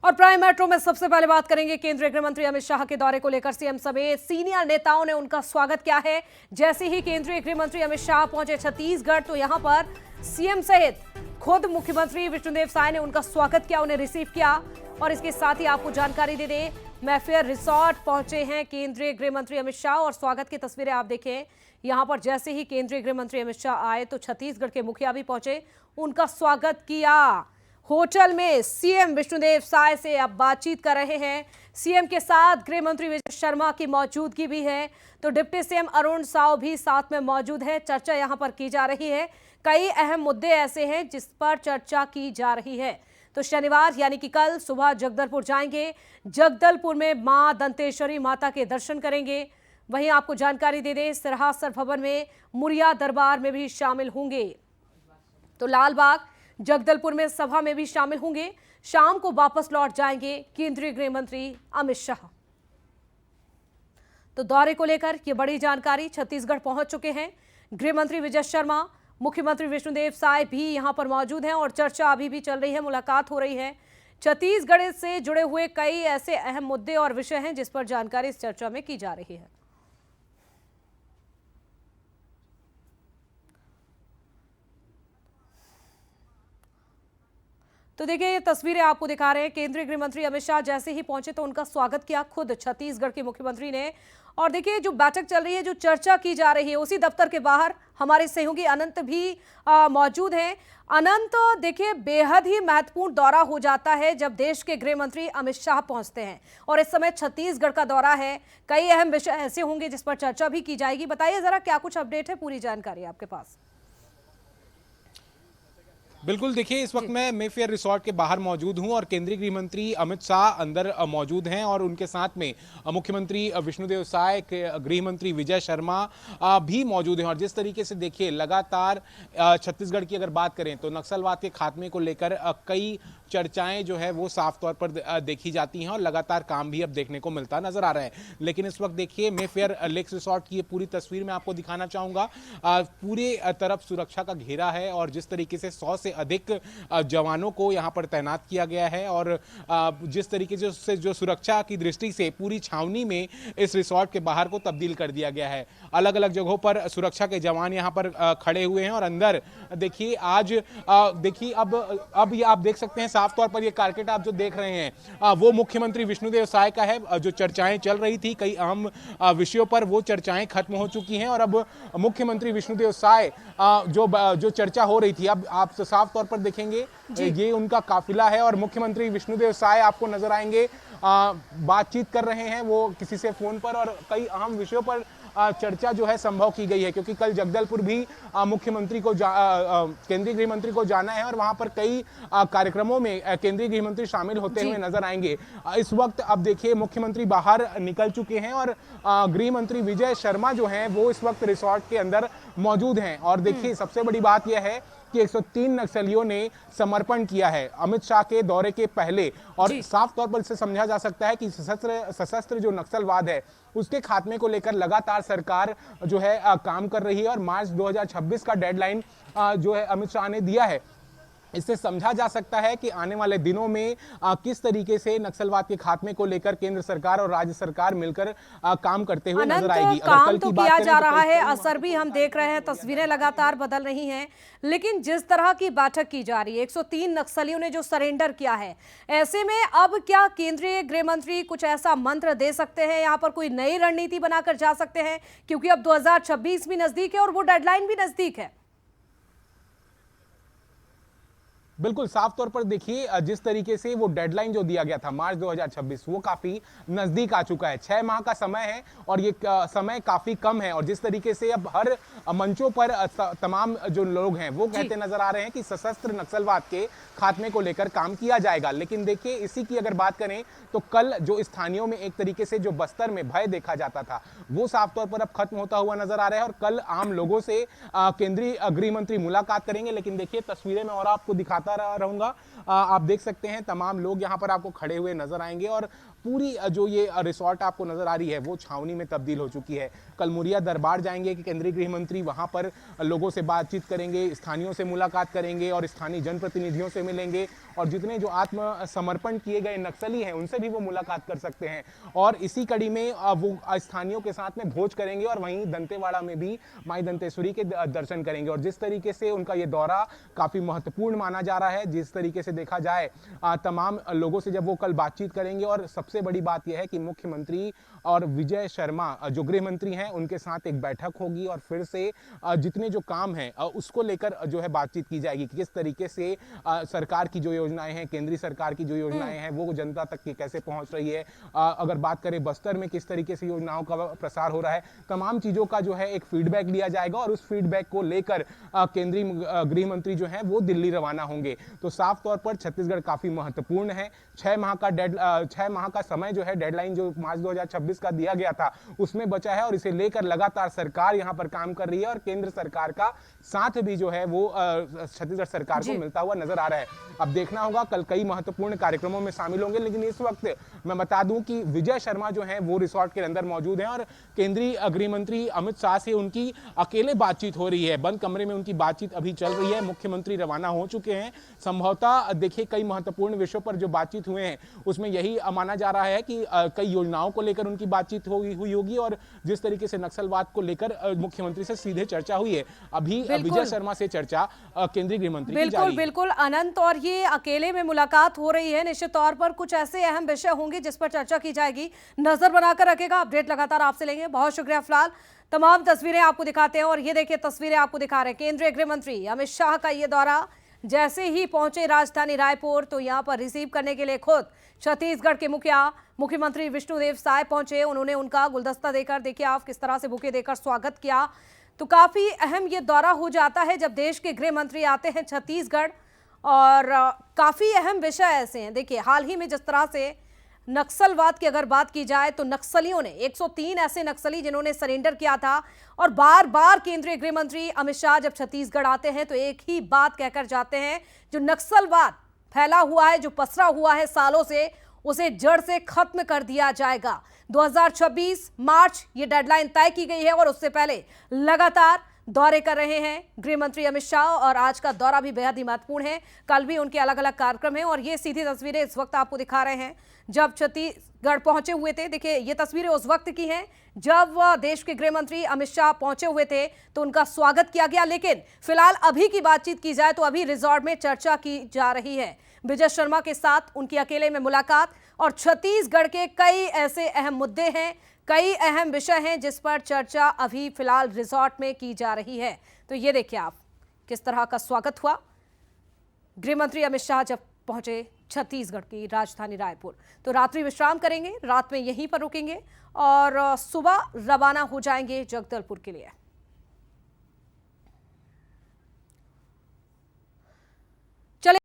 और prime metro में सबसे पहले बात करेंगे केंद्रीय गृह मंत्री अमित शाह के दौरे को लेकर। सीएम समेत सीनियर नेताओं ने उनका स्वागत किया है। जैसे ही केंद्रीय गृह मंत्री अमित शाह पहुंचे छत्तीसगढ़ तो यहां पर सीएम सहित खुद मुख्यमंत्री विष्णुदेव साय ने उनका स्वागत किया, उन्हें रिसीव किया। और इसके साथ ही आपको जानकारी दे दें, मैफेयर रिसोर्ट पहुंचे हैं केंद्रीय गृह मंत्री अमित शाह और स्वागत की तस्वीरें आप देखें। यहां पर जैसे ही केंद्रीय गृह मंत्री अमित शाह आए तो छत्तीसगढ़ के मुखिया भी पहुंचे, उनका स्वागत किया। होटल में सीएम विष्णुदेव साय से अब बातचीत कर रहे हैं। सीएम के साथ गृह मंत्री विजय शर्मा की मौजूदगी भी है, तो डिप्टी सीएम अरुण साव भी साथ में मौजूद है। चर्चा यहां पर की जा रही है। कई अहम मुद्दे ऐसे हैं जिस पर चर्चा की जा रही है। तो शनिवार यानी कि कल सुबह जगदलपुर जाएंगे। जगदलपुर में मां दंतेश्वरी माता के दर्शन करेंगे। वहीं आपको जानकारी दे दें, सिरहासर भवन में मुरिया दरबार में भी शामिल होंगे। तो लालबाग जगदलपुर में सभा में भी शामिल होंगे। शाम को वापस लौट जाएंगे केंद्रीय गृह मंत्री अमित शाह। तो दौरे को लेकर ये बड़ी जानकारी, छत्तीसगढ़ पहुंच चुके हैं गृह मंत्री विजय शर्मा, मुख्यमंत्री विष्णुदेव साय भी यहां पर मौजूद हैं और चर्चा अभी भी चल रही है, मुलाकात हो रही है। छत्तीसगढ़ से जुड़े हुए कई ऐसे अहम मुद्दे और विषय हैं जिस पर जानकारी इस चर्चा में की जा रही है। तो देखिए, ये तस्वीरें आपको दिखा रहे हैं। केंद्रीय गृह मंत्री अमित शाह जैसे ही पहुंचे तो उनका स्वागत किया खुद छत्तीसगढ़ के मुख्यमंत्री ने। और देखिए, जो बैठक चल रही है, जो चर्चा की जा रही है, उसी दफ्तर के बाहर हमारे सहयोगी अनंत भी मौजूद हैं। अनंत, देखिए, बेहद ही महत्वपूर्ण दौरा हो जाता है जब देश के गृह मंत्री अमित शाह पहुंचते हैं और इस समय छत्तीसगढ़ का दौरा है। कई अहम विषय ऐसे होंगे जिस पर चर्चा भी की जाएगी। बताइए जरा, क्या कुछ अपडेट है, पूरी जानकारी आपके पास। बिल्कुल, देखिए, इस वक्त मैं मेफेयर रिसोर्ट के बाहर मौजूद हूं और केंद्रीय गृह मंत्री अमित शाह अंदर मौजूद हैं और उनके साथ में मुख्यमंत्री विष्णुदेव साय, गृह मंत्री विजय शर्मा भी मौजूद हैं। और जिस तरीके से देखिए, लगातार छत्तीसगढ़ की अगर बात करें तो नक्सलवाद के खात्मे को लेकर कई चर्चाएं जो है वो साफ तौर पर देखी जाती हैं और लगातार काम भी अब देखने को मिलता नजर आ रहा है। लेकिन इस वक्त देखिए, मेफेयर लेक्स रिसोर्ट की ये पूरी तस्वीर मैं आपको दिखाना चाहूंगा। पूरे तरफ सुरक्षा का घेरा है और जिस तरीके से 100 से अधिक जवानों को यहां पर तैनात किया गया है और जिस तरीके से जो सुरक्षा की दृष्टि से पूरी छावनी में इस रिसोर्ट के बाहर को तब्दील कर दिया गया है। अलग अलग जगहों पर सुरक्षा के जवान यहां पर खड़े हुए हैं और अंदर देखिए, आज देखिए, अब ये आप देख सकते हैं साफ तौर पर, ये कारकेट आप जो देख रहे हैं वो मुख्यमंत्री विष्णुदेव साय का है। जो चर्चाएं चल रही थी कई अहम विषयों पर, वो चर्चाएं खत्म हो चुकी हैं और अब मुख्यमंत्री विष्णुदेव साय जो चर्चा हो रही थी, अब आप साफ तौर पर देखेंगे ये उनका काफिला है और मुख्यमंत्री विष्णुदेव साय आपको नजर आएंगे बातचीत कर रहे हैं वो किसी से फोन पर और कई अहम विषयों पर चर्चा जो है संभव की गई है। क्योंकि कल जगदलपुर भी मुख्यमंत्री को केंद्रीय गृह मंत्री को जाना है और वहां पर कई कार्यक्रमों में केंद्रीय गृह मंत्री शामिल होते हुए नजर आएंगे। इस वक्त अब देखिए, मुख्यमंत्री बाहर निकल चुके हैं और गृह मंत्री विजय शर्मा जो हैं वो इस वक्त रिसोर्ट के अंदर मौजूद हैं। और देखिए, सबसे बड़ी बात यह है कि 103 नक्सलियों ने समर्पण किया है अमित शाह के दौरे के पहले और साफ तौर पर इसे समझा जा सकता है कि सशस्त्र जो नक्सलवाद है उसके खात्मे को लेकर लगातार सरकार जो है काम कर रही है और मार्च 2026 का डेडलाइन जो है अमित शाह ने दिया है। इससे समझा जा सकता है कि आने वाले दिनों में किस तरीके से नक्सलवाद के खात्मे को लेकर केंद्र सरकार और राज्य सरकार मिलकर काम करते हुए नजर आएगी। काम तो किया जा रहा है, असर भी हम देख रहे हैं, तस्वीरें लगातार बदल रही हैं। लेकिन जिस तरह की बैठक की जा रही है, 103 नक्सलियों ने जो सरेंडर किया है, ऐसे में अब क्या केंद्रीय गृह मंत्री कुछ ऐसा मंत्र दे सकते हैं, यहाँ पर कोई नई रणनीति बनाकर जा सकते हैं? क्योंकि अब 2026 भी नजदीक है और वो डेडलाइन भी नजदीक है। बिल्कुल, साफ तौर पर देखिए, जिस तरीके से वो डेडलाइन जो दिया गया था मार्च 2026 वो काफी नजदीक आ चुका है। 6 माह का समय है और ये समय काफी कम है। और जिस तरीके से अब हर मंचों पर तमाम जो लोग हैं वो कहते नजर आ रहे हैं कि सशस्त्र नक्सलवाद के खात्मे को लेकर काम किया जाएगा। लेकिन देखिए, इसी की अगर बात करें तो कल जो स्थानीयों में एक तरीके से जो बस्तर में भय देखा जाता था वो साफ तौर पर अब खत्म होता हुआ नजर आ रहा है और कल आम लोगों से केंद्रीय गृह मंत्री मुलाकात करेंगे। लेकिन देखिए, तस्वीरें में और आपको दिखाता दिखाता रहूंगा। आप देख सकते हैं तमाम लोग यहाँ पर आपको खड़े हुए नजर आएंगे और पूरी जो ये रिसोर्ट आपको नजर आ रही है वो छावनी में तब्दील हो चुकी है। कल मुरिया दरबार जाएंगे कि केंद्रीय गृह मंत्री, वहां पर लोगों से बातचीत करेंगे, स्थानीयों से मुलाकात करेंगे और स्थानीय जनप्रतिनिधियों से मिलेंगे और जितने जो आत्मसमर्पण किए गए नक्सली हैं उनसे भी वो मुलाकात कर सकते हैं। और इसी कड़ी में वो स्थानीयों के साथ में भोज करेंगे और वहीं दंतेवाड़ा में भी माई दंतेश्वरी के दर्शन करेंगे। और जिस तरीके से उनका ये दौरा काफी महत्वपूर्ण माना जा रहा है, जिस तरीके से देखा जाए तमाम लोगों से जब वो कल बातचीत करेंगे, और सबसे बड़ी बात यह है कि मुख्यमंत्री और विजय शर्मा जो गृह मंत्री हैं उनके साथ एक बैठक होगी और फिर से जितने जो काम हैं उसको लेकर जो है बातचीत की जाएगी कि किस तरीके से सरकार की जो योजनाएं हैं, केंद्रीय सरकार की जो योजनाएं हैं वो जनता तक की कैसे पहुंच रही है। अगर बात करें बस्तर में किस तरीके से योजनाओं का प्रसार हो रहा है, तमाम चीजों का जो है एक फीडबैक लिया जाएगा और उस फीडबैक को लेकर केंद्रीय गृह मंत्री जो है वो दिल्ली रवाना होंगे। तो साफ तौर पर छत्तीसगढ़ काफी महत्वपूर्ण है। 6 माह का समय जो है डेडलाइन जो मार्च 2026 का दिया गया था उसमें बचा है और इसे लेकर लगातार सरकार यहां पर काम कर रही है और केंद्र सरकार का साथ भी जो है वो छत्तीसगढ़ सरकार को मिलता हुआ नजर आ रहा है। अब देखना होगा, कल कई महत्वपूर्ण कार्यक्रमों में शामिल होंगे, लेकिन इस वक्त मैं बता दूं कि विजय शर्मा जो है वो रिसोर्ट के अंदर मौजूद हैं और केंद्रीय गृह मंत्री अमित शाह से उनकी अकेले बातचीत हो रही है। बंद कमरे में उनकी बातचीत अभी चल रही है। मुख्यमंत्री रवाना हो चुके हैं। संभवतः देखिए कई महत्वपूर्ण विषयों पर जो बातचीत हुए हैं उसमें यही माना जा रहा है कि कई योजनाओं को लेकर उनकी बातचीत हुई होगी और जिस तरीके से नक्सलवाद को लेकर मुख्यमंत्री से सीधे चर्चा हुई है। अभी विजय शर्मा से चर्चा केंद्रीय गृह मंत्री की जारी है। बिल्कुल अनंत, और ये अकेले में मुलाकात हो रही है, निश्चित तौर पर कुछ ऐसे अहम विषय होंगे जिस पर चर्चा की जाएगी। नजर बनाकर रखेगा, अपडेट लगातार आपसे लेंगे। बहुत शुक्रिया। फिलहाल तमाम तस्वीरें आपको दिखाते हैं और ये देखिए तस्वीरें आपको दिखा रहे हैं केंद्रीय गृह मंत्री अमित शाह का ये दौरा। जैसे ही पहुंचे राजधानी रायपुर तो यहां पर रिसीव करने के लिए खुद छत्तीसगढ़ के मुख्यमंत्री विष्णुदेव साय पहुंचे। उन्होंने उनका गुलदस्ता देकर, देखिए आप किस तरह से बुके देकर स्वागत किया। तो काफी अहम ये दौरा हो जाता है जब देश के गृह मंत्री आते हैं छत्तीसगढ़, और काफी अहम विषय ऐसे हैं। देखिए हाल ही में जिस तरह से नक्सलवाद की अगर बात की जाए तो नक्सलियों ने 103 ऐसे नक्सली जिन्होंने सरेंडर किया था, और बार बार केंद्रीय गृह मंत्री अमित शाह जब छत्तीसगढ़ आते हैं तो एक ही बात कहकर जाते हैं, जो नक्सलवाद फैला हुआ है, जो पसरा हुआ है सालों से, उसे जड़ से खत्म कर दिया जाएगा। 2026 मार्च ये डेडलाइन तय की गई है और उससे पहले लगातार दौरे कर रहे हैं गृह मंत्री अमित शाह, और आज का दौरा भी बेहद ही महत्वपूर्ण है। कल भी उनके अलग अलग कार्यक्रम हैं और ये सीधी तस्वीरें इस वक्त आपको दिखा रहे हैं जब छत्तीसगढ़ पहुंचे हुए थे। देखिए ये तस्वीरें उस वक्त की हैं जब देश के गृह मंत्री अमित शाह पहुंचे हुए थे तो उनका स्वागत किया गया। लेकिन फिलहाल अभी की बातचीत की जाए तो अभी रिजॉर्ट में चर्चा की जा रही है। विजय शर्मा के साथ उनकी अकेले में मुलाकात और छत्तीसगढ़ के कई ऐसे अहम मुद्दे हैं, कई अहम विषय हैं जिस पर चर्चा अभी फिलहाल रिजॉर्ट में की जा रही है। तो ये देखिए आप किस तरह का स्वागत हुआ गृह मंत्री अमित शाह जब पहुंचे छत्तीसगढ़ की राजधानी रायपुर। तो रात्रि विश्राम करेंगे, रात में यहीं पर रुकेंगे और सुबह रवाना हो जाएंगे जगदलपुर के लिए।